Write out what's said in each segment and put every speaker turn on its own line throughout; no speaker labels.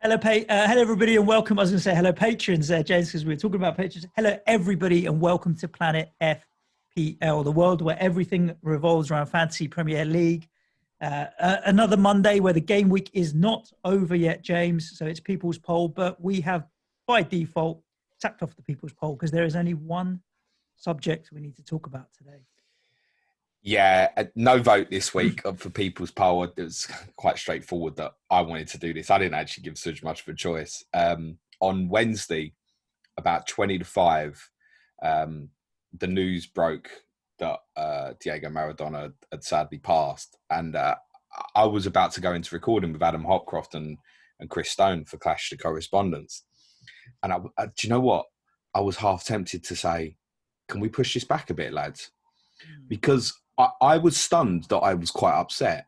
Hello, everybody, and welcome. I was going to say hello, patrons, James, because we were talking about patrons. Hello, everybody, and welcome to Planet FPL, the world where everything revolves around Fantasy Premier League. Another Monday where the game week is not over yet, James, so it's People's Poll, but we have, by default, sacked off the People's Poll because there is only one subject we need to talk about today.
Yeah, no vote this week for People's Poll. It was quite straightforward that I wanted to do this. I didn't actually give Suj much of a choice. On Wednesday, about 20 to 5, the news broke that Diego Maradona had sadly passed. And I was about to go into recording with Adam Hopcroft and Chris Stone for Clash the Correspondence. And do you know what? I was half tempted to say, can we push this back a bit, lads? Because I was stunned that I was quite upset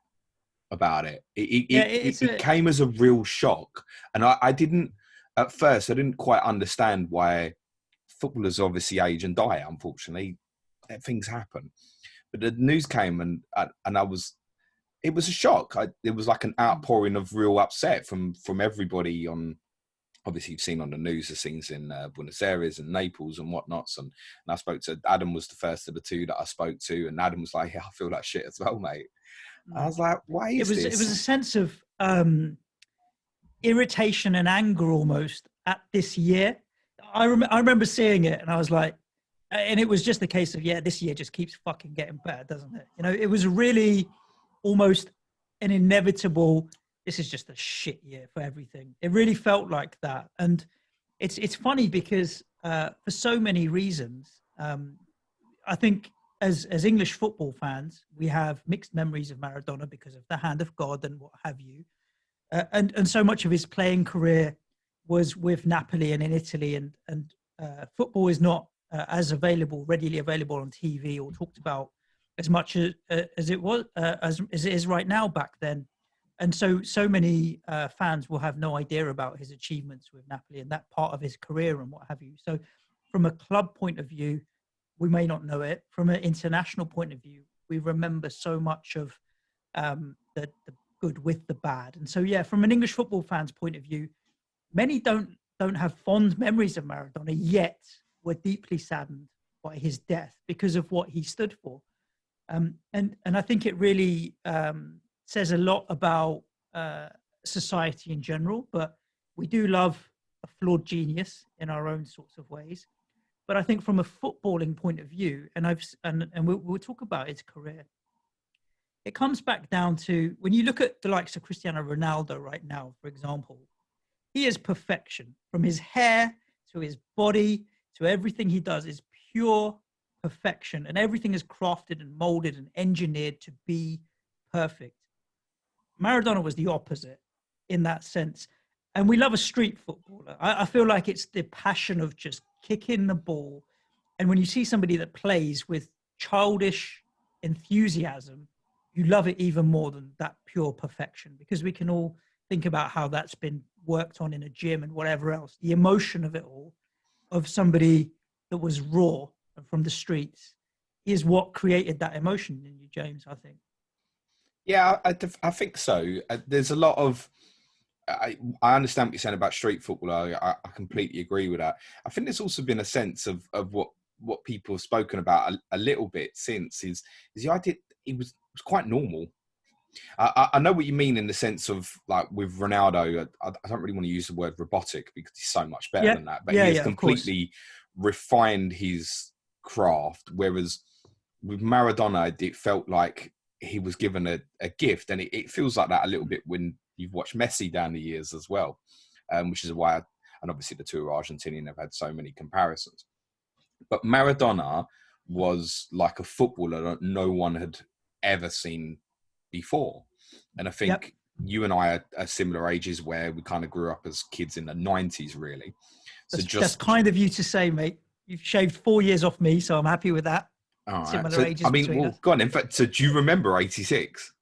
about it. It came as a real shock. And I didn't quite understand why footballers obviously age and die, unfortunately. Things happen. But the news came and it was a shock. It was like an outpouring of real upset from everybody on. Obviously, you've seen on the news the scenes in Buenos Aires and Naples and whatnots. And I spoke to Adam, was the first of the two that I spoke to. And Adam was like, yeah, I feel like shit as well, mate. I was like, why is this?
It was a sense of irritation and anger almost at this year. I remember seeing it and I was like, and it was just the case of, yeah, this year just keeps fucking getting better, doesn't it? You know, it was really almost an inevitable, this is just a shit year for everything. It really felt like that. And it's funny because for so many reasons, I think as English football fans, we have mixed memories of Maradona because of the hand of God and what have you. And so much of his playing career was with Napoli and in Italy. And football is not as readily available on TV or talked about as much as it was, as it is right now back then. And so many fans will have no idea about his achievements with Napoli and that part of his career and what have you. So from a club point of view, we may not know it. From an international point of view, we remember so much of the good with the bad. And so, yeah, from an English football fan's point of view, many don't have fond memories of Maradona, yet were deeply saddened by his death because of what he stood for. And I think it really says a lot about society in general, but we do love a flawed genius in our own sorts of ways. But I think from a footballing point of view, and we'll talk about his career, it comes back down to when you look at the likes of Cristiano Ronaldo right now, for example, he is perfection. From his hair to his body to everything he does is pure perfection, and everything is crafted and molded and engineered to be perfect. Maradona was the opposite in that sense. And we love a street footballer. I feel like it's the passion of just kicking the ball. And when you see somebody that plays with childish enthusiasm, you love it even more than that pure perfection, because we can all think about how that's been worked on in a gym and whatever else. The emotion of it all, of somebody that was raw and from the streets, is what created that emotion in you, James, I think.
Yeah, I think so. There's a lot of... I understand what you're saying about street football. I completely agree with that. I think there's also been a sense of what people have spoken about a little bit since is the idea it was quite normal. I know what you mean in the sense of, like, with Ronaldo, I don't really want to use the word robotic because he's so much better than that, but he has completely refined his craft, whereas with Maradona, it felt like he was given a gift, and it feels like that a little bit when you've watched Messi down the years as well, which is why, and obviously the two are Argentinian, have had so many comparisons. But Maradona was like a footballer that no one had ever seen before. And I think you and I are similar ages, where we kind of grew up as kids in the 90s, really. So
that's kind of you to say, mate. You've shaved 4 years off me, so I'm happy with that.
All
Similar
right.
ages between us.
Go on. In fact, so do you remember 86?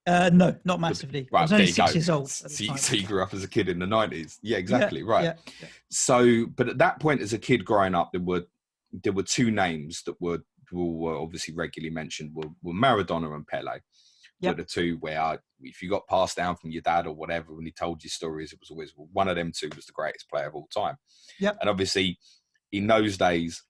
No, not massively.
Right,
I was only 6 years old at the time.
So you grew up as a kid in the 90s. Yeah, exactly. Right.
Yeah.
So, but at that point, as a kid growing up, there were two names that were obviously regularly mentioned, were Maradona and Pele.
Yep.
were the two where if you got passed down from your dad or whatever, when he told you stories, it was always one of them two was the greatest player of all time.
Yep.
And obviously, in those days,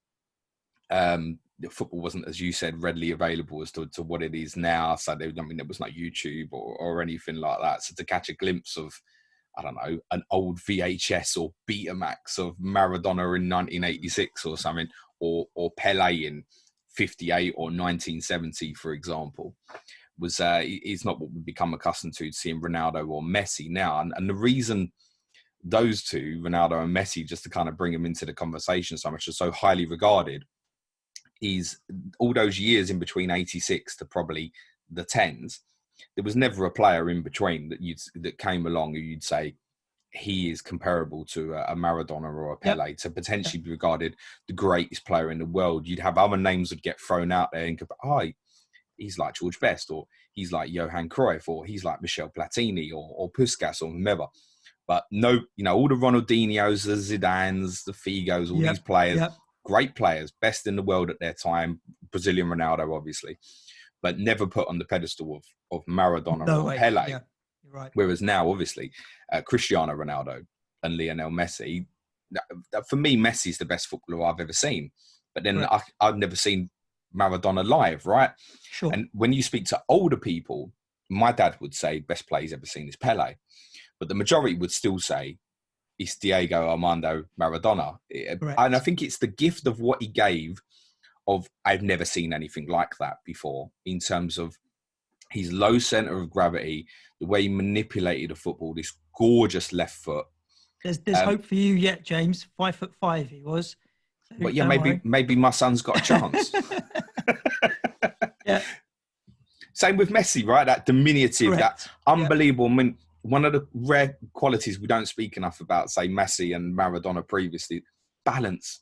football wasn't, as you said, readily available as to what it is now. So there was no YouTube or anything like that. So to catch a glimpse of, I don't know, an old VHS or Betamax of Maradona in 1986 or something, or Pele in 58 or 1970, for example, was is not what we've become accustomed to seeing Ronaldo or Messi now. And the reason those two, Ronaldo and Messi, just to kind of bring them into the conversation so much, are so highly regarded, is all those years in between 86 to probably the 10s, there was never a player in between that came along who you'd say he is comparable to a Maradona or a Pele, to potentially be regarded the greatest player in the world. You'd have other names would get thrown out there and go, he's like George Best, or he's like Johan Cruyff, or he's like Michel Platini, or Puskas, or whomever. But no, all the Ronaldinhos, the Zidanes, the Figos, all these players, great players, best in the world at their time, Brazilian Ronaldo, obviously, but never put on the pedestal of Maradona or Pele.
Yeah, you're right.
Whereas now, obviously, Cristiano Ronaldo and Lionel Messi, for me, Messi's the best footballer I've ever seen. But then I've never seen Maradona live, right?
Sure.
And when you speak to older people, my dad would say best player he's ever seen is Pele. But the majority would still say it's Diego Armando Maradona. And I think it's the gift of what he gave of I've never seen anything like that before in terms of his low centre of gravity, the way he manipulated the football, this gorgeous left foot.
There's hope for you yet, James. 5'5" he was.
So but yeah, maybe my son's got a chance.
Yeah.
Same with Messi, right? That diminutive, that unbelievable. I mean, one of the rare qualities we don't speak enough about, say, Messi and Maradona previously, balance.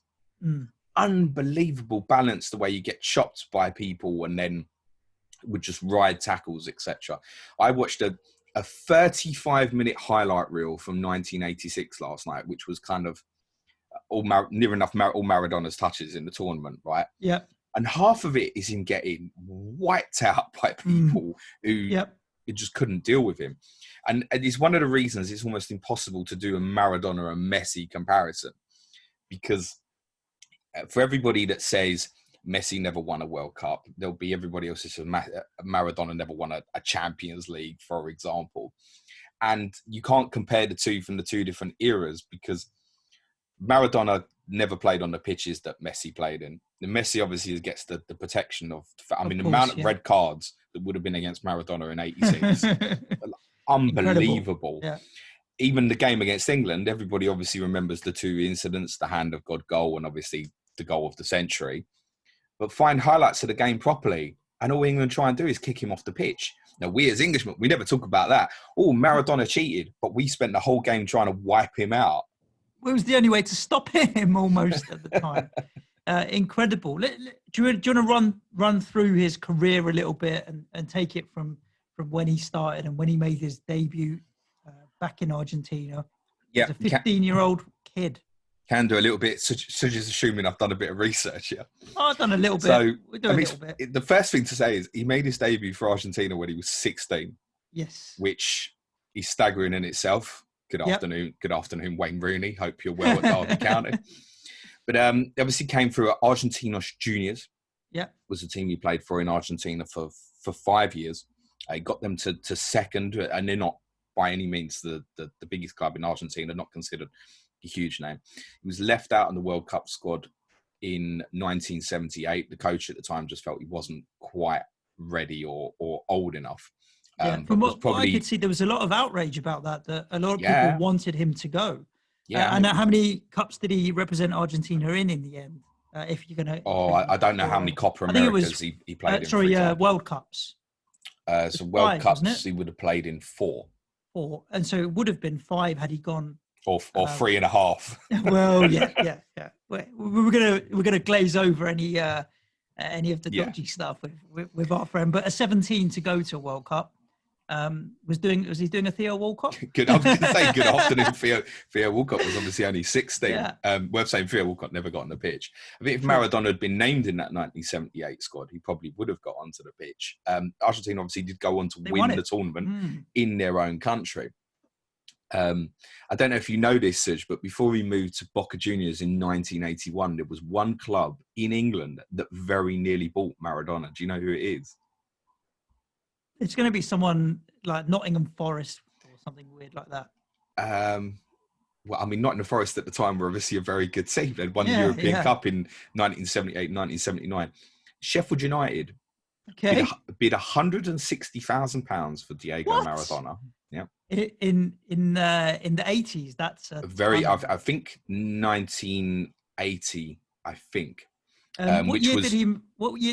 Unbelievable balance, the way you get chopped by people and then would just ride tackles, etc. I watched a 35-minute highlight reel from 1986 last night, which was kind of near enough all Maradona's touches in the tournament, right?
Yeah.
And half of it is him getting wiped out by people who just couldn't deal with him. And it's one of the reasons it's almost impossible to do a Maradona and Messi comparison, because for everybody that says Messi never won a World Cup, there'll be everybody else that says Maradona never won a Champions League, for example. And you can't compare the two from the two different eras, because Maradona never played on the pitches that Messi played in. The Messi obviously gets the protection of the amount of red cards that would have been against Maradona in 86. Unbelievable.
Yeah.
Even the game against England, everybody obviously remembers the two incidents, the hand of God goal and obviously the goal of the century. But find highlights of the game properly, and all England try and do is kick him off the pitch. Now, we as Englishmen, we never talk about that. Oh, Maradona cheated, but we spent the whole game trying to wipe him out.
It was the only way to stop him almost at the time. Incredible. Do you want to run through his career a little bit and take it from when he started and when he made his debut back in Argentina?
Yeah,
as a 15-year-old kid.
Can do a little bit. So just assuming I've done a bit of research here.
Oh, I've done a little bit.
So,
we'll do a little bit.
The first thing to say is he made his debut for Argentina when he was 16.
Yes.
Which is staggering in itself. Good afternoon, Wayne Rooney. Hope you're well at Derby County. But obviously came through at Argentinos Juniors.
Yeah.
Was the team he played for in Argentina for 5 years. He got them to second, and they're not by any means the biggest club in Argentina, not considered a huge name. He was left out in the World Cup squad in 1978. The coach at the time just felt he wasn't quite ready or old enough.
From what I could see, there was a lot of outrage about that a lot of people wanted him to go. Yeah, and how many cups did he represent Argentina in the end? If you're going to...
I don't know how many Copa Americas he played in.
World Cups.
So World Cups he would have played in 4.
4. And so it would have been 5 had he gone...
Or 3.5.
Well, yeah. We're gonna glaze over any of the dodgy stuff with our friend. But a 17 to go to a World Cup, Was he doing a Theo Walcott?
Good. I was going to say good afternoon. Theo Walcott was obviously only 16.
Yeah.
Worth saying Theo Walcott never got on the pitch. I think if
True.
Maradona had been named in that 1978 squad, he probably would have got onto the pitch. Argentina obviously did go on to win the tournament in their own country. I don't know if you know this, Suj, but before he moved to Boca Juniors in 1981, there was one club in England that very nearly bought Maradona. Do you know who it is?
It's going to be someone like Nottingham Forest or something weird like that.
Well, I mean, Nottingham Forest at the time were obviously a very good team. They'd won the European Cup in 1978, 1979. Sheffield United bid £160,000 for Diego Maradona. Yeah.
In the 80s, that's a
very. I think 1980. I think.
What year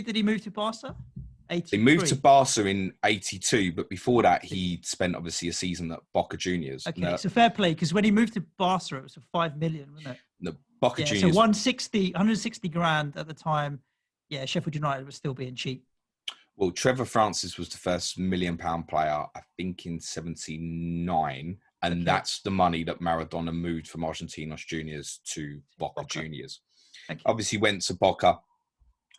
did he move to Barca? 83.
He moved to Barca in 82, but before that, he spent obviously a season at Boca Juniors.
Okay, so fair play, because when he moved to Barca, it was for $5 million, wasn't it?
The Boca Juniors.
So 160 grand at the time. Yeah, Sheffield United was still being cheap.
Well, Trevor Francis was the first £1 million player, I think, in '79, and that's the money that Maradona moved from Argentinos Juniors to Boca Juniors.
Okay.
Obviously, went to Boca,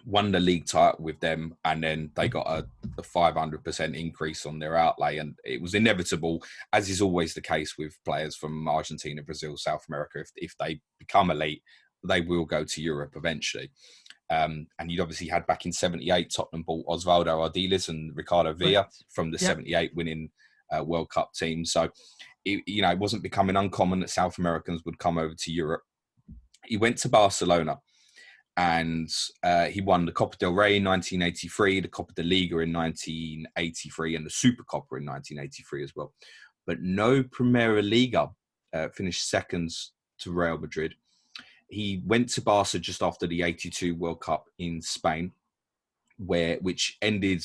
won the league title with them, and then they got a 500% increase on their outlay, and it was inevitable, as is always the case with players from Argentina, Brazil, South America. If they become elite, they will go to Europe eventually. And you'd obviously had back in '78, Tottenham bought Osvaldo Ardiles and Ricardo Villa from the '78 winning World Cup team. So, it wasn't becoming uncommon that South Americans would come over to Europe. He went to Barcelona, and he won the Copa del Rey in 1983, the Copa de Liga in 1983, and the Super Copa in 1983 as well. But no Primera Liga, finished seconds to Real Madrid. He went to Barca just after the '82 World Cup in Spain, which ended,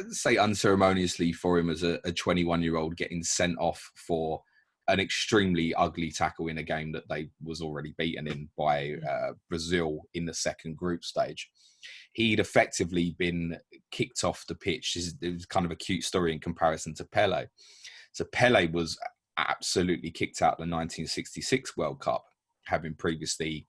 say unceremoniously for him as a 21-year-old getting sent off for an extremely ugly tackle in a game that they was already beaten in by Brazil in the second group stage. He'd effectively been kicked off the pitch. It was kind of a cute story in comparison to Pele. So Pele was absolutely kicked out of the 1966 World Cup, having previously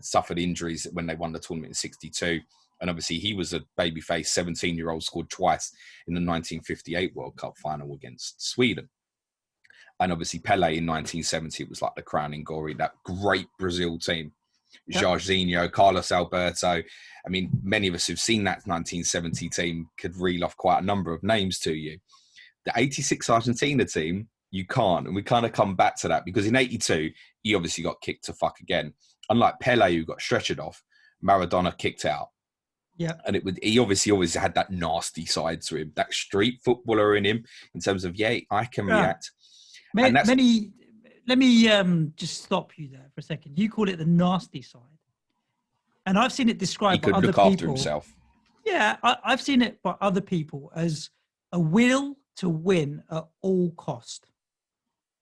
suffered injuries when they won the tournament in '62. And obviously he was a babyface 17-year-old, scored twice in the 1958 World Cup final against Sweden. And obviously Pele in 1970, it was like the crowning glory, that great Brazil team. Jorginho, Carlos Alberto. I mean, many of us who've seen that 1970 team could reel off quite a number of names to you. The 86 Argentina team, you can't. And we kind of come back to that because in '82, he obviously got kicked to fuck again. Unlike Pele, who got stretchered off, Maradona kicked out.
Yeah. And
he obviously always had that nasty side to him, that street footballer in him, in terms of, I can react.
Let me just stop you there for a second. You call it the nasty side. And I've seen it described by other people. He could look after himself. Yeah, I've seen it by other people as a will to win at all cost.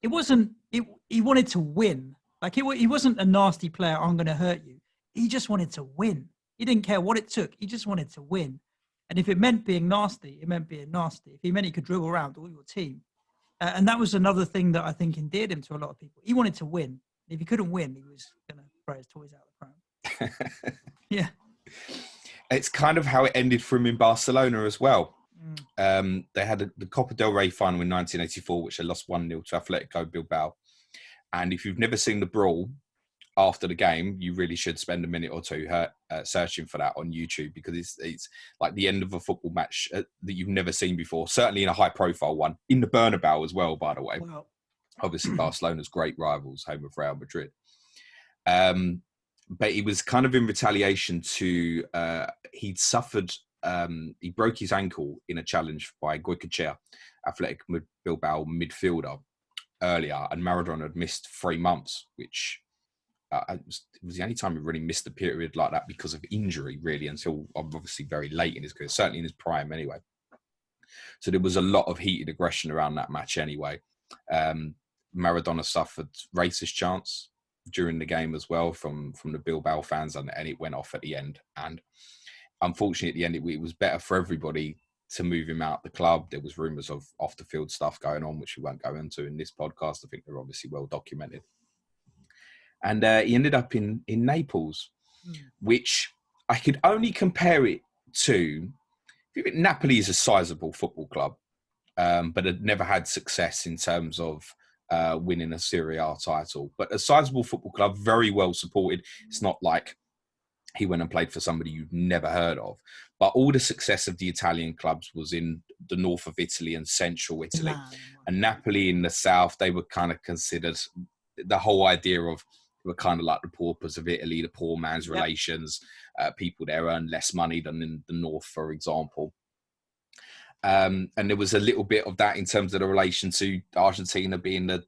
It wasn't, he wanted to win. Like he wasn't a nasty player, I'm going to hurt you. He just wanted to win. He didn't care what it took. He just wanted to win. And if it meant being nasty, it meant being nasty. If he meant he could dribble around all your team. And that was another thing that I think endeared him to a lot of people. He wanted to win. If he couldn't win, he was going to throw his toys out of the pram. Yeah.
It's kind of how it ended for him in Barcelona as well. They had the Copa del Rey final in 1984, which they lost 1-0 to Atletico Bilbao. And if you've never seen the brawl after the game, you really should spend a minute or two searching for that on YouTube, because it's like the end of a football match that you've never seen before, certainly in a high-profile one, in the Bernabeu as well, by the way. Wow. Obviously, Barcelona's great rivals, home of Real Madrid. But it was kind of in retaliation to, he'd suffered, he broke his ankle in a challenge by Goicoechea, Athletic Bilbao midfielder, earlier, and Maradona had missed 3 months, which it was the only time he really missed a period like that because of injury, really, until obviously very late in his career, certainly in his prime anyway. So there was a lot of heated aggression around that match anyway. Maradona suffered racist chants during the game as well from the Bilbao fans, and it went off at the end. And unfortunately, at the end, it was better for everybody to move him out the club. There was rumours of off-the-field stuff going on, which we won't go into in this podcast. I think they're obviously well documented. And he ended up in Naples, which I could only compare it to. Napoli is a sizable football club, but had never had success in terms of winning a Serie A title. But a sizable football club, very well supported. It's not like he went and played for somebody you'd never heard of. But all the success of the Italian clubs was in the north of Italy and central Italy. And Napoli in the south, they were kind of considered, the whole idea of, were kind of like the paupers of Italy, the poor man's relations. People there earn less money than in the north, for example. And there was a little bit of that in terms of the relation to Argentina being the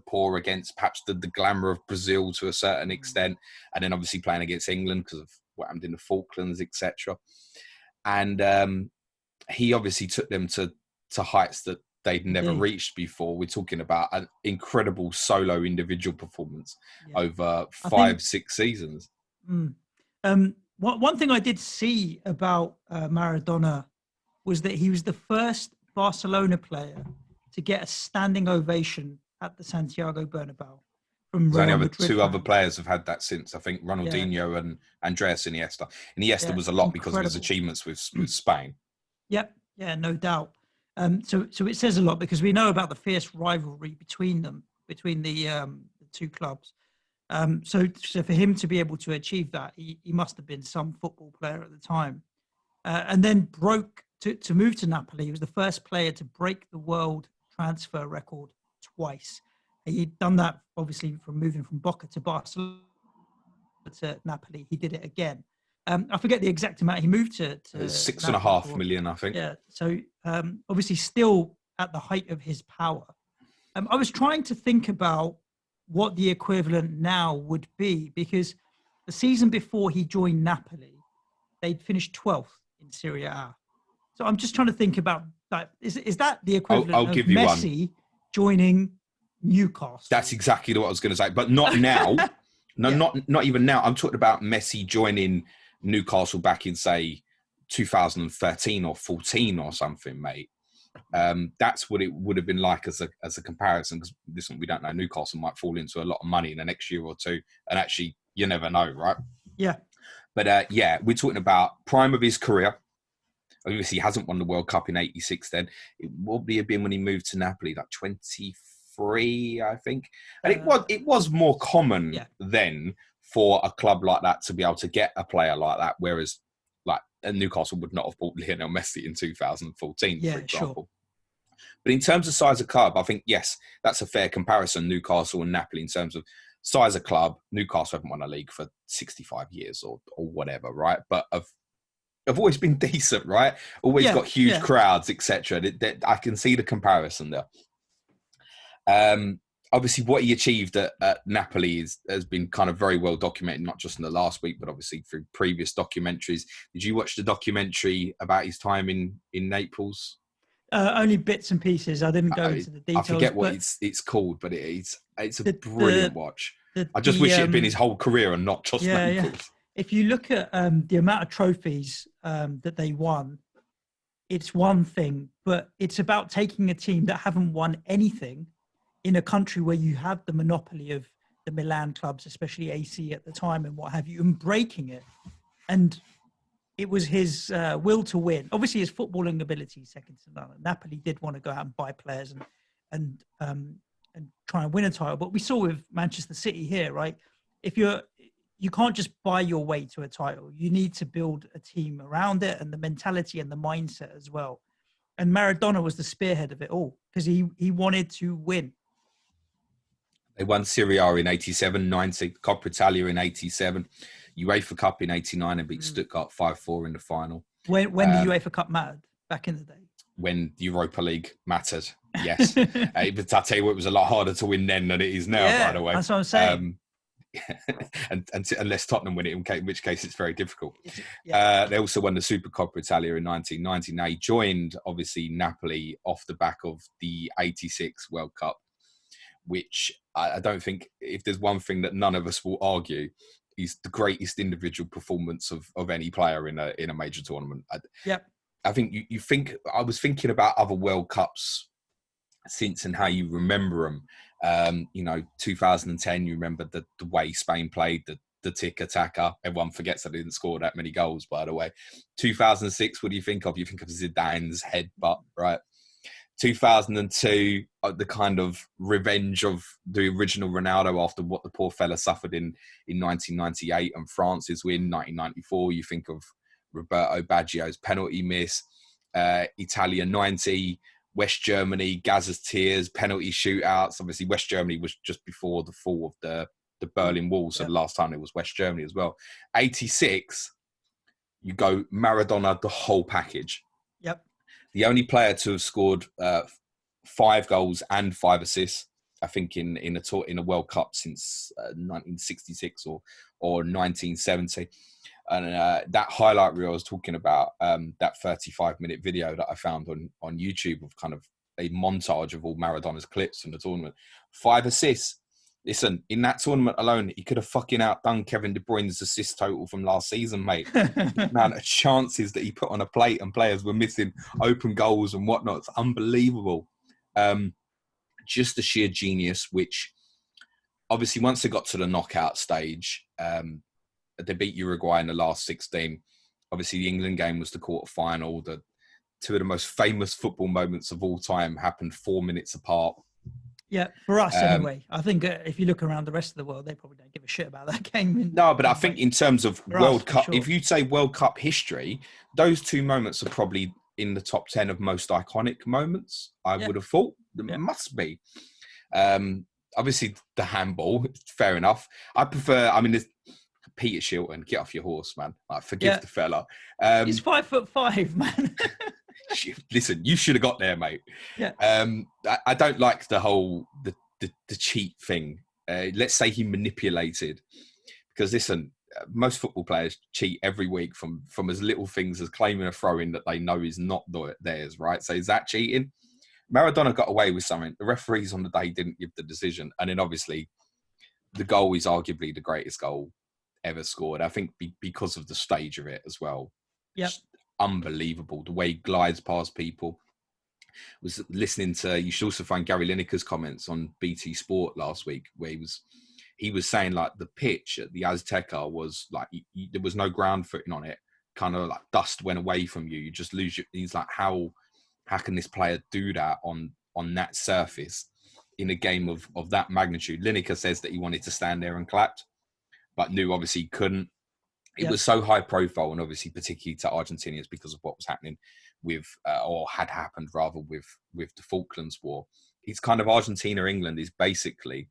poor against perhaps the glamour of Brazil to a certain extent, and then obviously playing against England because of what happened in the Falklands, etc. And he obviously took them to heights that they'd never reached before. We're talking about an incredible solo individual performance over 5-6 seasons.
One thing I did see about Maradona was that he was the first Barcelona player to get a standing ovation at the Santiago Bernabeu.
Only two other players have had that since. I think Ronaldinho and Andreas Iniesta. Iniesta was a lot because of his achievements with Spain.
Yep, yeah, no doubt. So it says a lot because we know about the fierce rivalry between the two clubs. So for him to be able to achieve that, he must have been some football player at the time. And then broke to move to Napoli. He was the first player to break the world transfer record twice. He'd done that obviously from moving from Boca to Barcelona to Napoli. He did it again. I forget the exact amount he moved to.
6.5 million, I think.
Yeah. So obviously still at the height of his power. I was trying to think about what the equivalent now would be, because the season before he joined Napoli, they'd finished 12th in Serie A. So I'm just trying to think about that. Is that the equivalent
I'll
of
give you
Messi joining Newcastle?
That's exactly what I was going to say, but not now. Not even now. I'm talking about Messi joining Newcastle back in, say, 2013 or 14 or something, mate. That's what it would have been like as a comparison. Because listen, we don't know. Newcastle might fall into a lot of money in the next year or two, and actually, you never know, right?
Yeah.
But we're talking about prime of his career. Obviously, he hasn't won the World Cup in '86. Then it would have been when he moved to Napoli, like 23, I think. And it was more common then for a club like that to be able to get a player like that, whereas Newcastle would not have bought Lionel Messi in 2014, for example. Sure. But in terms of size of club, I think, yes, that's a fair comparison, Newcastle and Napoli, in terms of size of club. Newcastle haven't won a league for 65 years or whatever, right? But have always been decent, right? Always got huge crowds, etc. I can see the comparison there. Obviously, what he achieved at Napoli has been kind of very well documented, not just in the last week, but obviously through previous documentaries. Did you watch the documentary about his time in Naples?
Only bits and pieces. I didn't go into the details.
I forget what it's called, but it's a brilliant watch. I just wish it had been his whole career and not just Naples. Yeah.
If you look at the amount of trophies that they won, it's one thing, but it's about taking a team that haven't won anything in a country where you have the monopoly of the Milan clubs, especially AC at the time and what have you, and breaking it. And it was his will to win. Obviously, his footballing ability is second to none. Napoli did want to go out and buy players and try and win a title. But we saw with Manchester City here, right? You can't just buy your way to a title. You need to build a team around it and the mentality and the mindset as well. And Maradona was the spearhead of it all because he wanted to win.
They won Serie A in 87, 90, Coppa Italia in 87, UEFA Cup in 89 and beat Stuttgart 5-4 in the final.
When the UEFA Cup mattered back in the day?
When the Europa League mattered, yes. But I tell you what, it was a lot harder to win then than it is now, by the way.
That's what I'm saying.
And unless Tottenham win it, in which case it's very difficult. They also won the Super Coppa Italia in 1990. Now, he joined, obviously, Napoli off the back of the 86 World Cup, which I don't think, if there's one thing that none of us will argue, is the greatest individual performance of any player in a major tournament. I think you think, I was thinking about other World Cups since and how you remember them. 2010, you remember the way Spain played, the tiki-taka. Everyone forgets that they didn't score that many goals, by the way. 2006, what do you think of? You think of Zidane's headbutt, right? 2002, the kind of revenge of the original Ronaldo after what the poor fella suffered in 1998, and France's win 1994. You think of Roberto Baggio's penalty miss, Italia 90, West Germany, Gaza's tears, penalty shootouts. Obviously, West Germany was just before the fall of the Berlin Wall, so the last time it was West Germany as well. 86, you go Maradona, the whole package.
Yep.
The only player to have scored 5 goals and 5 assists, I think, in a World Cup since 1966 or 1970. And that highlight reel I was talking about, that 35-minute video that I found on YouTube of kind of a montage of all Maradona's clips from the tournament. 5 assists. Listen, in that tournament alone, he could have fucking outdone Kevin De Bruyne's assist total from last season, mate. The amount of chances that he put on a plate and players were missing open goals and whatnot. It's unbelievable. Just the sheer genius, which obviously once they got to the knockout stage, they beat Uruguay in the last 16. Obviously, the England game was the quarter-final. The 2 of the most famous football moments of all time happened 4 minutes apart.
Yeah, for us anyway. I think if you look around the rest of the world, they probably don't give a shit about that game.
No, but I think in terms of World Cup,
sure.
if you say World Cup history, those 2 moments are probably in the top 10 of most iconic moments, I would have thought. There must be. Obviously, the handball, fair enough. I prefer, there's Peter Shilton, get off your horse, man. Forgive the fella.
He's 5'5", man.
Listen, you should have got there, mate.
Yeah.
I don't like the whole the cheat thing. Let's say he manipulated, because listen, most football players cheat every week from as little things as claiming a throw-in that they know is not theirs, right? So is that cheating? Maradona got away with something. The referees on the day didn't give the decision, and then obviously the goal is arguably the greatest goal ever scored. I think because of the stage of it as well.
Yep.
Unbelievable the way he glides past people. Was listening to, you should also find Gary Lineker's comments on BT Sport last week, where he was saying like the pitch at the Azteca was like there was no ground footing on it, kind of like dust went away from you just lose your. He's like, how can this player do that on that surface in a game of that magnitude? Lineker says that he wanted to stand there and clapped, but knew obviously he couldn't. It was so high profile, and obviously particularly to Argentinians because of what was happening with, or had happened rather, with the Falklands War. It's kind of Argentina-England is basically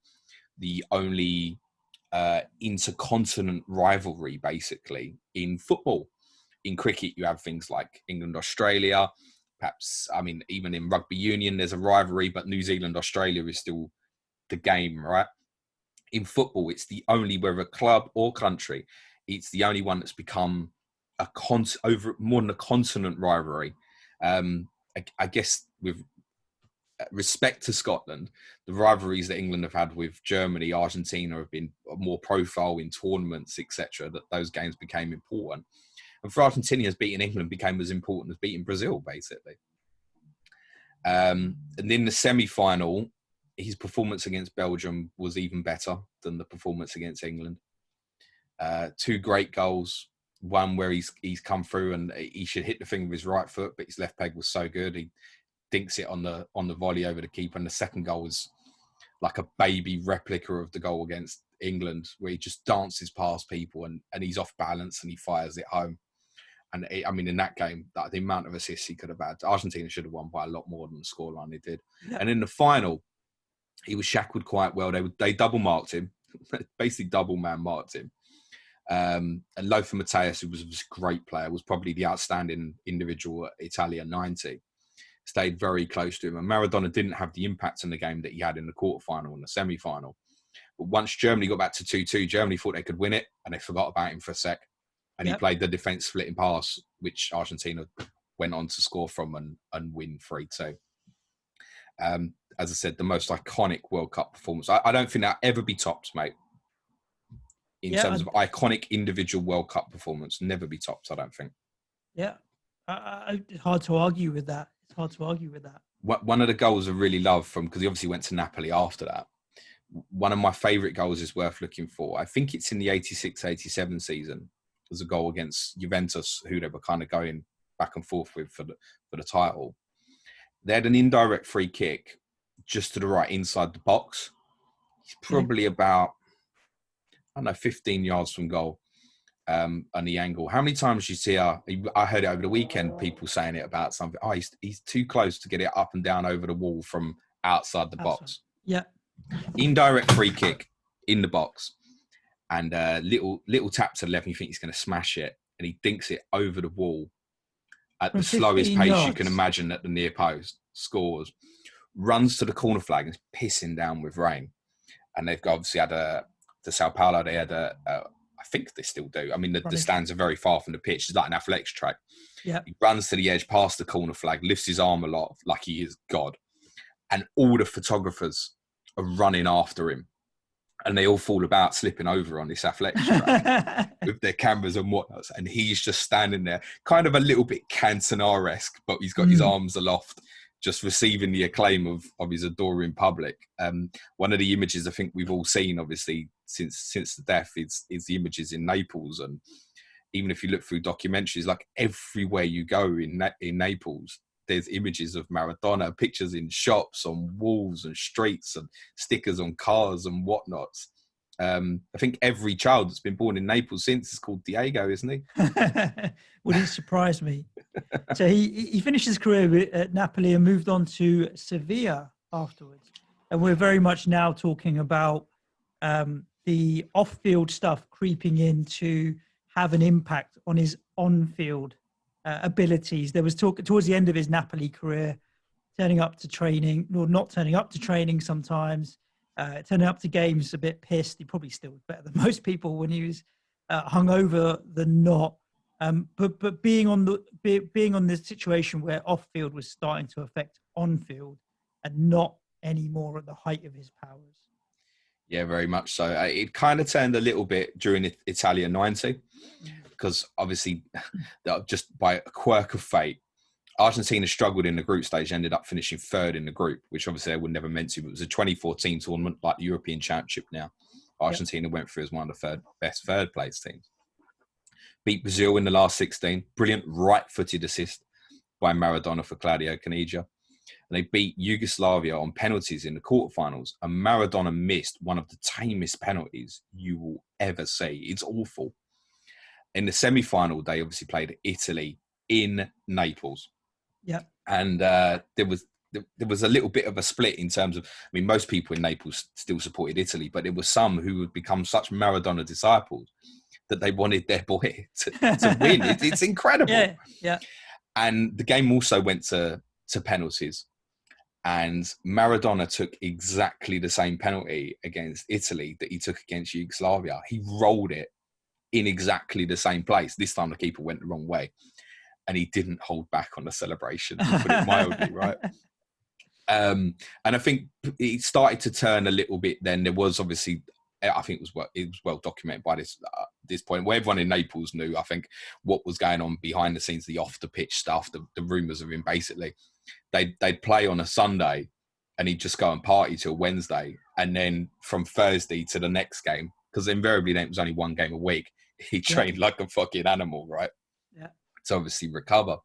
the only intercontinent rivalry basically in football. In cricket, you have things like England-Australia. Perhaps, even in rugby union, there's a rivalry, but New Zealand-Australia is still the game, right? In football, it's the only, whether a club or country, it's the only one that's become over more than a continent rivalry. I guess with respect to Scotland, the rivalries that England have had with Germany, Argentina have been more profile in tournaments, etc. That those games became important. And for Argentinians, beating England became as important as beating Brazil, basically. And in the semi-final, his performance against Belgium was even better than the performance against England. 2 great goals. One where he's come through and he should hit the thing with his right foot, but his left peg was so good he dinks it on the volley over the keeper. And the second goal was like a baby replica of the goal against England, where he just dances past people and he's off balance and he fires it home. And in that game, the amount of assists he could have had, Argentina should have won by a lot more than the scoreline they did. Yeah. And in the final, he was shackled quite well. They double marked him, basically double man marked him. And Lothar Matthäus, who was a great player, was probably the outstanding individual at Italia 90. Stayed very close to him. And Maradona didn't have the impact in the game that he had in the quarterfinal and the semi-final. But once Germany got back to 2-2, Germany thought they could win it, and they forgot about him for a sec. And he played the defence splitting pass, which Argentina went on to score from and win 3-2. As I said, the most iconic World Cup performance. I don't think that'll ever be topped, mate. In terms of iconic individual World Cup performance, never be topped, I don't think.
Yeah. It's hard to argue with that. It's hard to argue with that.
One of the goals I really love because he obviously went to Napoli after that. One of my favourite goals is worth looking for. I think it's in the 86-87 season. There's a goal against Juventus, who they were kind of going back and forth with for the title. They had an indirect free kick just to the right inside the box. He's probably about, I don't know, 15 yards from goal on the angle. How many times do you see, I heard it over the weekend, people saying it about something, he's too close to get it up and down over the wall from outside the box.
Yeah.
Indirect free kick in the box. And little tap to the left, and you think he's going to smash it. And he dinks it over the wall at the slowest pace you can imagine at the near post, scores, runs to the corner flag and is pissing down with rain. And they've obviously had the Sao Paulo, they had I think they still do. I mean, the stands are very far from the pitch. It's like an athletics track.
Yeah.
He runs to the edge past the corner flag, lifts his arm a lot like he is God. And all the photographers are running after him. And they all fall about slipping over on this athletics track with their cameras and whatnot. And he's just standing there, kind of a little bit Cantona-esque, but he's got his arms aloft, just receiving the acclaim of his adoring public. One of the images I think we've all seen, obviously, since the death is the images in Naples. And even if you look through documentaries, like everywhere you go in Naples, there's images of Maradona, pictures in shops, on walls and streets, and stickers on cars and whatnots. I think every child that's been born in Naples since is called Diego, isn't he?
Wouldn't surprise me. So he finished his career at Napoli and moved on to Sevilla afterwards. And we're very much now talking about the off-field stuff creeping in to have an impact on his on-field abilities. There was talk towards the end of his Napoli career, turning up to training, or not turning up to training sometimes, turning up to games a bit pissed. He probably still was better than most people when he was hungover than not. But being on the situation where off field was starting to affect on field and not anymore at the height of his powers.
Yeah, very much so. It kind of turned a little bit during Italia 90. Because obviously, just by a quirk of fate, Argentina struggled in the group stage, ended up finishing third in the group, which obviously they were never meant to. But it was a 2014 tournament, like the European Championship now. Argentina went through as one of the best third place teams. Beat Brazil in the last 16. Brilliant right-footed assist by Maradona for Claudio Caniggia. And they beat Yugoslavia on penalties in the quarterfinals. And Maradona missed one of the tamest penalties you will ever see. It's awful. In the semi-final, they obviously played Italy in Naples.
Yeah.
And there was a little bit of a split in terms of, I mean, most people in Naples still supported Italy, but there were some who had become such Maradona disciples that they wanted their boy to win. It's incredible.
Yeah, yeah.
And the game also went to penalties. And Maradona took exactly the same penalty against Italy that he took against Yugoslavia. He rolled it in exactly the same place. This time the keeper went the wrong way. And he didn't hold back on the celebration, to put it mildly, right? And I think it started to turn a little bit then. There was obviously, I think it was well documented by this point, where everyone in Naples knew, I think, what was going on behind the scenes, the off-the-pitch stuff, the rumours of him, basically. They'd play on a Sunday and he'd just go and party till Wednesday. And then from Thursday to the next game, because invariably then it was only one game a week, he trained like a fucking animal, right?
Yeah.
To obviously recover.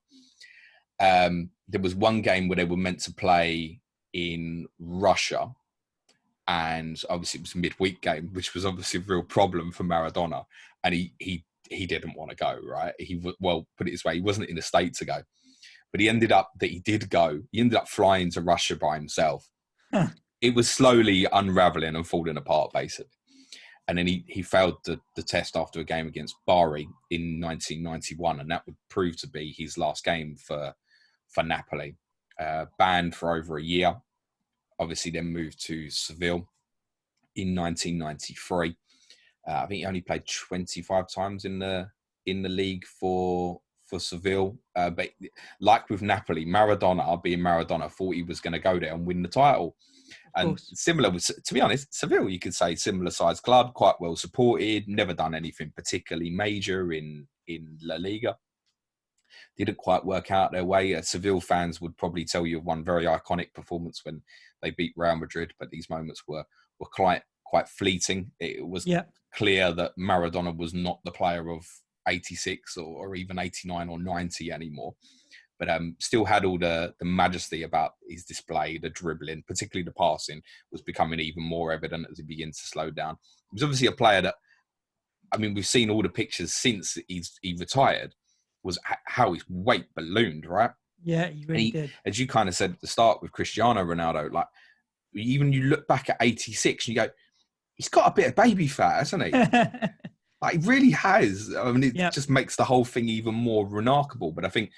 There was one game where they were meant to play in Russia, and obviously it was a midweek game, which was obviously a real problem for Maradona, and he didn't want to go, right? Put it this way, he wasn't in the state to go, but he ended up flying to Russia by himself.
Huh.
It was slowly unraveling and falling apart, basically. And then he failed the test after a game against Bari in 1991, and that would prove to be his last game for Napoli. Banned for over a year. Obviously, then moved to Seville in 1993. I think he only played 25 times in the league for Seville. But like with Napoli, Maradona, being Maradona, thought he was going to go there and win the title. And similar with, to be honest, Seville, you could say similar sized club, quite well supported, never done anything particularly major in La Liga. didn't quite work out their way. Seville fans would probably tell you of one very iconic performance when they beat Real Madrid, but these moments were quite fleeting. It was clear that Maradona was not the player of 86 or even 89 or 90 anymore, but still had all the majesty about his display. The dribbling, particularly the passing, was becoming even more evident as he begins to slow down. He was obviously a player that, I mean, we've seen all the pictures since he retired, was how his weight ballooned, right?
Yeah, he really did.
As you kind of said at the start with Cristiano Ronaldo, like, even you look back at 86 and you go, he's got a bit of baby fat, hasn't he? Like, he really has. I mean, it just makes the whole thing even more remarkable. But I think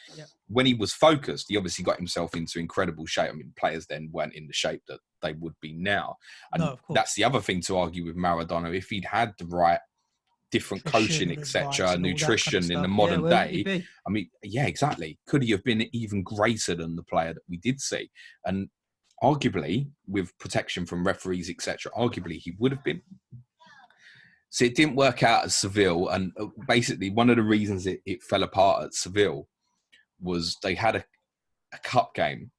when he was focused, he obviously got himself into incredible shape. I mean, players then weren't in the shape that they would be now. And that's the other thing to argue with Maradona. If he'd had the right different coaching, etc., nutrition kind of in the modern day, I mean, exactly. Could he have been even greater than the player that we did see? And arguably, with protection from referees, etc., arguably he would have been. So it didn't work out at Seville, and basically one of the reasons it fell apart at Seville was they had a cup game,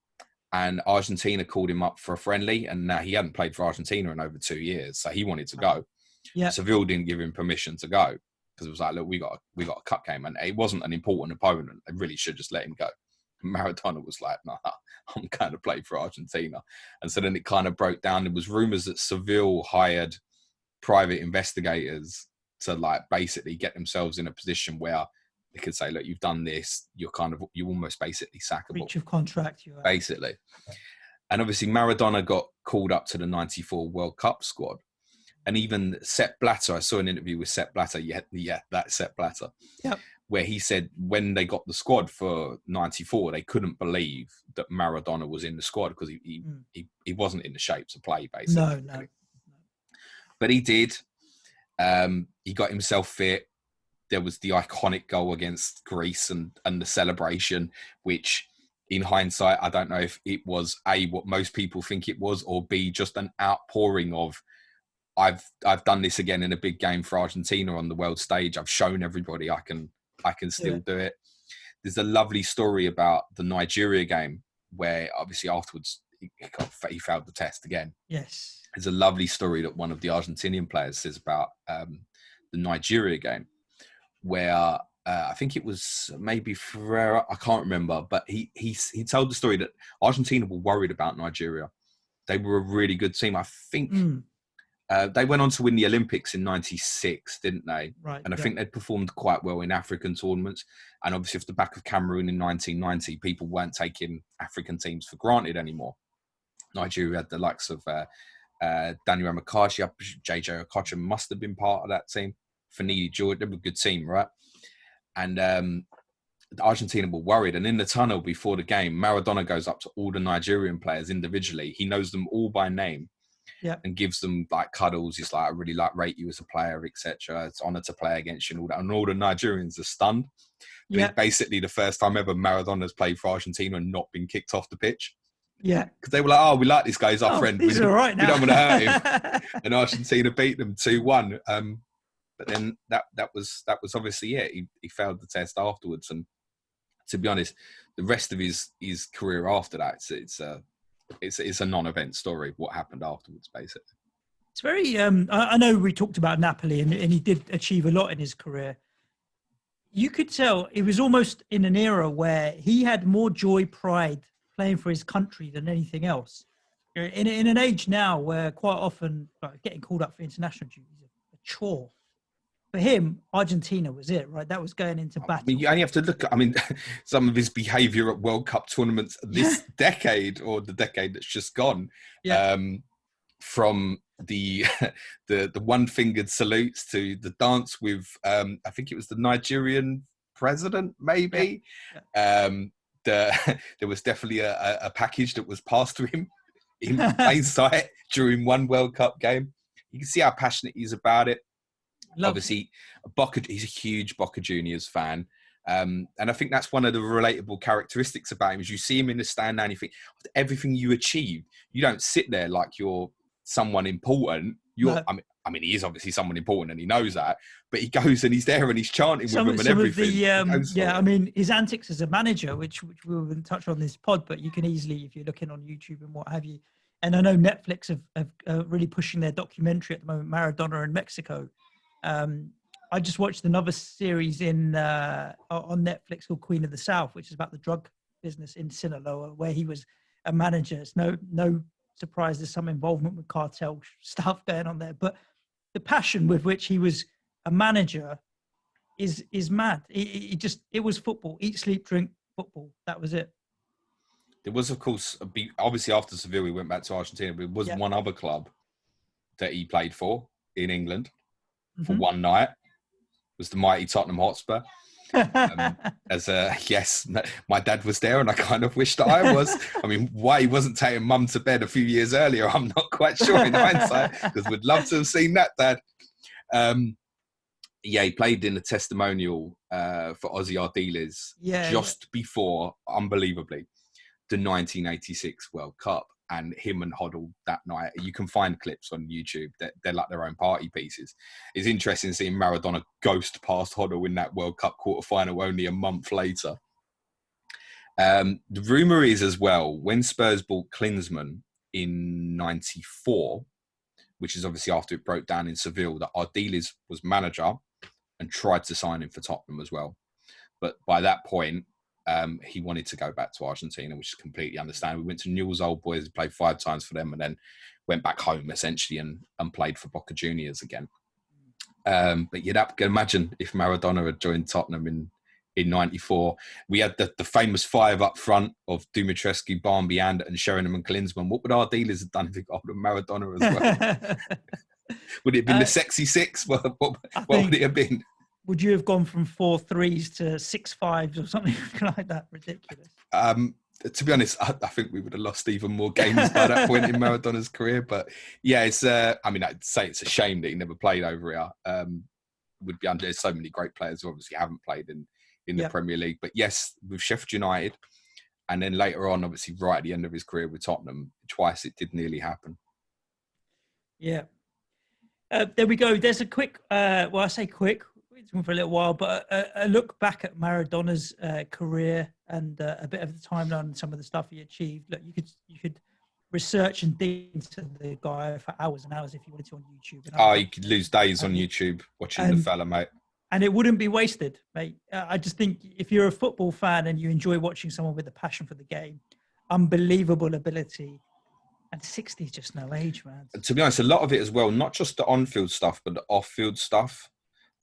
and Argentina called him up for a friendly, and now he hadn't played for Argentina in over 2 years, so he wanted to go. Seville didn't give him permission to go because it was like, look, we got a cup game, and it wasn't an important opponent. They really should just let him go. Maradona was like, no, I'm going to play for Argentina. And so then it kind of broke down. There was rumours that Seville hired private investigators to, like, basically get themselves in a position where they could say, look, you've done this, you're almost basically sackable.
Breach of contract, you are.
Basically. And obviously Maradona got called up to the 94 World Cup squad. And even Sepp Blatter, I saw an interview with Sepp Blatter, that's Sepp Blatter, where he said when they got the squad for 94, they couldn't believe that Maradona was in the squad because he wasn't in the shape to play, basically.
No.
But he did. He got himself fit. There was the iconic goal against Greece and the celebration, which in hindsight, I don't know if it was A, what most people think it was, or B, just an outpouring of, I've done this again in a big game for Argentina on the world stage. I've shown everybody I can still do it. There's a lovely story about the Nigeria game where obviously afterwards he failed the test again.
Yes.
There's a lovely story that one of the Argentinian players says about the Nigeria game where I think it was maybe Ferreira, I can't remember, but he told the story that Argentina were worried about Nigeria. They were a really good team. I think they went on to win the Olympics in 96, didn't they?
Right.
And I think they'd performed quite well in African tournaments. And obviously off the back of Cameroon in 1990, people weren't taking African teams for granted anymore. Nigeria had the likes of Daniel Amakashi, JJ Okocha must have been part of that team. Finidi George, they were a good team, right? And Argentina were worried. And in the tunnel before the game, Maradona goes up to all the Nigerian players individually. He knows them all by name. And gives them like cuddles. He's like, I really rate you as a player, etc. It's honor to play against you and all that. And all the Nigerians are stunned. It's basically the first time ever Maradona's played for Argentina and not been kicked off the pitch.
Yeah.
Because they were like, oh, we like this guy, he's our friend.
He's all right now.
We don't want to hurt him. And Argentina beat them 2-1. But then that was obviously it. He failed the test afterwards. And to be honest, the rest of his career after that, it's a non-event story, what happened afterwards, basically.
It's very, I know we talked about Napoli and he did achieve a lot in his career. You could tell it was almost in an era where he had more joy, pride playing for his country than anything else. In an age now where quite often getting called up for international duties is a chore. For him, Argentina was it, right? That was going into battle.
I mean, you only have to look at, some of his behaviour at World Cup tournaments this decade or the decade that's just gone. From the one-fingered salutes to the dance with, I think it was the Nigerian president, maybe. There was definitely a package that was passed to him in plain sight during one World Cup game. You can see how passionate he is about it. Obviously, he's a huge Boca Juniors fan. And I think that's one of the relatable characteristics about him is you see him in the stand now and you think, everything you achieved, you don't sit there like you're someone important. I mean, he is obviously someone important and he knows that, but he goes and he's there and he's chanting with them and
some
everything.
Of the, I mean, his antics as a manager, which we wouldn't touch on this pod, but you can easily, if you're looking on YouTube and what have you, and I know Netflix have really pushing their documentary at the moment, Maradona in Mexico. I just watched another series on Netflix called Queen of the South, which is about the drug business in Sinaloa, where he was a manager. It's no surprise there's some involvement with cartel stuff going on there, but the passion with which he was a manager is mad. It was football, eat, sleep, drink, football. That was it.
There was, of course, obviously after Seville, he went back to Argentina, but there was one other club that he played for in England for one night. It was the mighty Tottenham Hotspur. Yes, my dad was there and I kind of wish that I was. I mean, why he wasn't taking mum to bed a few years earlier, I'm not quite sure in hindsight, because we'd love to have seen that, Dad. He played in the testimonial for Ozzy Ardiles before, unbelievably, the 1986 World Cup, and him and Hoddle that night. You can find clips on YouTube. They're like their own party pieces. It's interesting seeing Maradona ghost past Hoddle in that World Cup quarterfinal only a month later. The rumour is as well, when Spurs bought Klinsmann in 94, which is obviously after it broke down in Seville, that Ardiles was manager and tried to sign him for Tottenham as well. But by that point, he wanted to go back to Argentina, which is completely understandable. We went to Newell's Old Boys, played 5 times for them, and then went back home essentially and played for Boca Juniors again. But you'd have to imagine if Maradona had joined Tottenham in 94. We had the famous 5 up front of Dumitrescu, Barnby, and Sheringham and Klinsmann. What would Ardiles have done if he got hold of Maradona as well? Would it have been the sexy 6? What would it have been?
Would you have gone from 4 3s to 6 5s or something like that? Ridiculous.
To be honest, I think we would have lost even more games by that point in Maradona's career. But yeah, it's. I mean, I'd say it's a shame that he never played over here. Would be under so many great players who obviously haven't played in the Premier League. But yes, with Sheffield United, and then later on, obviously, right at the end of his career with Tottenham, twice it did nearly happen. Yeah.
There we go. There's a quick. Well, I say quick. It's been for a little while, but a look back at Maradona's career and a bit of the timeline and some of the stuff he achieved. Look, you could research and dig into the guy for hours and hours if you wanted to on YouTube.
You could lose days on YouTube watching the fella, mate.
And it wouldn't be wasted, mate. I just think if you're a football fan and you enjoy watching someone with a passion for the game, unbelievable ability. And 60 is just no age, man.
To be honest, a lot of it as well, not just the on-field stuff, but the off-field stuff.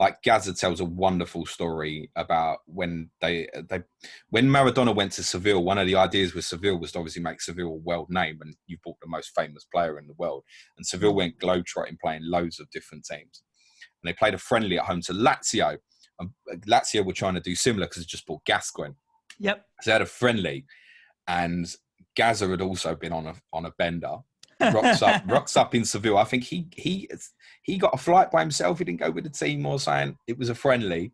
Like Gaza tells a wonderful story about when when Maradona went to Seville. One of the ideas with Seville was to obviously make Seville a world name, and you bought the most famous player in the world. And Seville went globetrotting, playing loads of different teams. And they played a friendly at home to Lazio. And Lazio were trying to do similar because they just bought Gascoigne.
Yep.
So they had a friendly, and Gaza had also been on a bender. Rocks up in Seville. I think he got a flight by himself. He didn't go with the team or something. It was a friendly,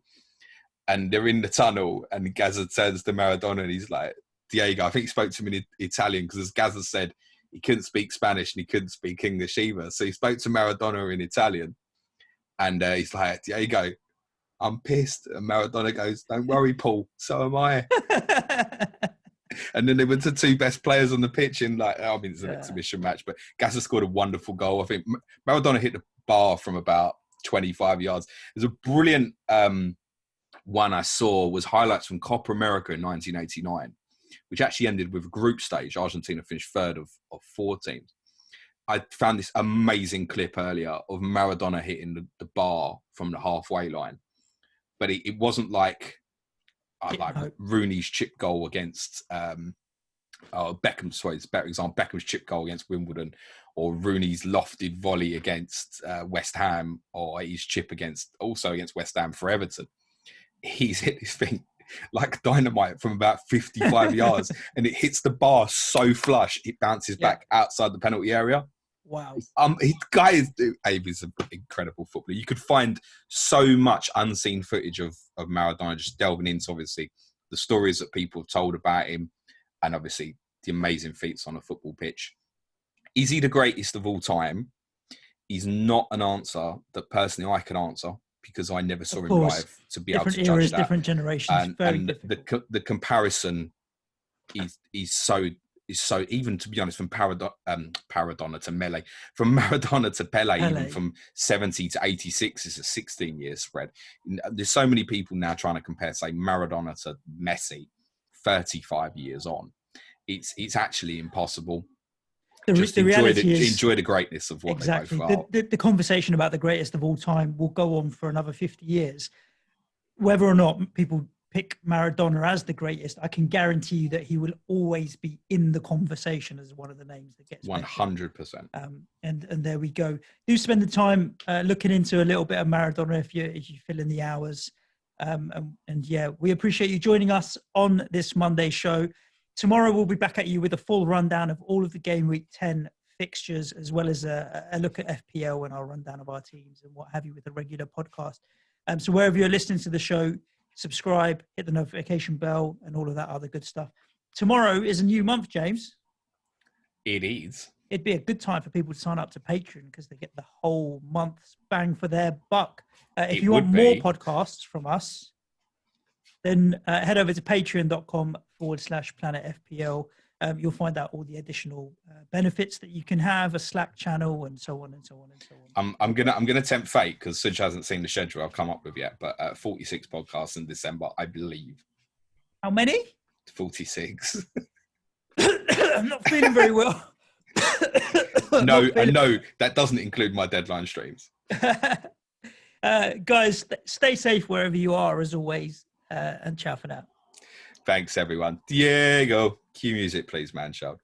and they're in the tunnel. And Gaza turns to Maradona, and he's like, Diego. I think he spoke to him in Italian because, as Gaza said, he couldn't speak Spanish and he couldn't speak English either. So he spoke to Maradona in Italian, and he's like, Diego, I'm pissed. And Maradona goes, "Don't worry, Paul. So am I." And then they were the 2 best players on the pitch it's an exhibition match, but Gaza scored a wonderful goal. I think Maradona hit the bar from about 25 yards. There's a brilliant one I saw was highlights from Copa America in 1989, which actually ended with a group stage. Argentina finished 3rd of 4 teams. I found this amazing clip earlier of Maradona hitting the bar from the halfway line, but it wasn't like Rooney's chip goal against Beckham's. Sorry, it's a better example. Beckham's chip goal against Wimbledon, or Rooney's lofted volley against West Ham, or his chip against West Ham for Everton. He's hit this thing like dynamite from about 55 yards, and it hits the bar so flush it bounces back outside the penalty area.
Wow.
Abe is an incredible footballer. You could find so much unseen footage of Maradona, just delving into obviously the stories that people have told about him, and obviously the amazing feats on a football pitch. Is he the greatest of all time? is not an answer that personally I can answer because I never saw
Of
him
course.
live to be able to
Different
judge
eras,
that.
different generations. Very
And
difficult.
the comparison is so even, to be honest, from Maradona to Mele, from Maradona to Pele, even from 70 to 86 is a 16-year spread. There's so many people now trying to compare, say, Maradona to Messi 35 years on. It's actually impossible.
The reality is
enjoy the greatness of what
exactly
they both are.
the conversation about the greatest of all time will go on for another 50 years. Whether or not people pick Maradona as the greatest, I can guarantee you that he will always be in the conversation as one of the names that gets
100%.
And there we go. Do spend the time looking into a little bit of Maradona if you fill in the hours. And yeah, we appreciate you joining us on this Monday show. Tomorrow we'll be back at you with a full rundown of all of the game week 10 fixtures, as well as a look at FPL and our rundown of our teams and what have you with a regular podcast. So wherever you're listening to the show, subscribe, hit the notification bell, and all of that other good stuff. Tomorrow is a new month, James.
It is.
It'd be a good time for people to sign up to Patreon because they get the whole month's bang for their buck. If you want more podcasts from us, then head over to patreon.com/Planet FPL. You'll find out all the additional benefits that you can have, a Slack channel, and so on and so on and so on.
I'm gonna tempt fate because Suj hasn't seen the schedule I've come up with yet. But 46 podcasts in December, I believe.
How many?
46.
I'm not feeling very well.
No, I know that doesn't include my deadline streams.
Guys, stay safe wherever you are, as always, and ciao for now.
Thanks, everyone. Diego, cue music, please, man, child.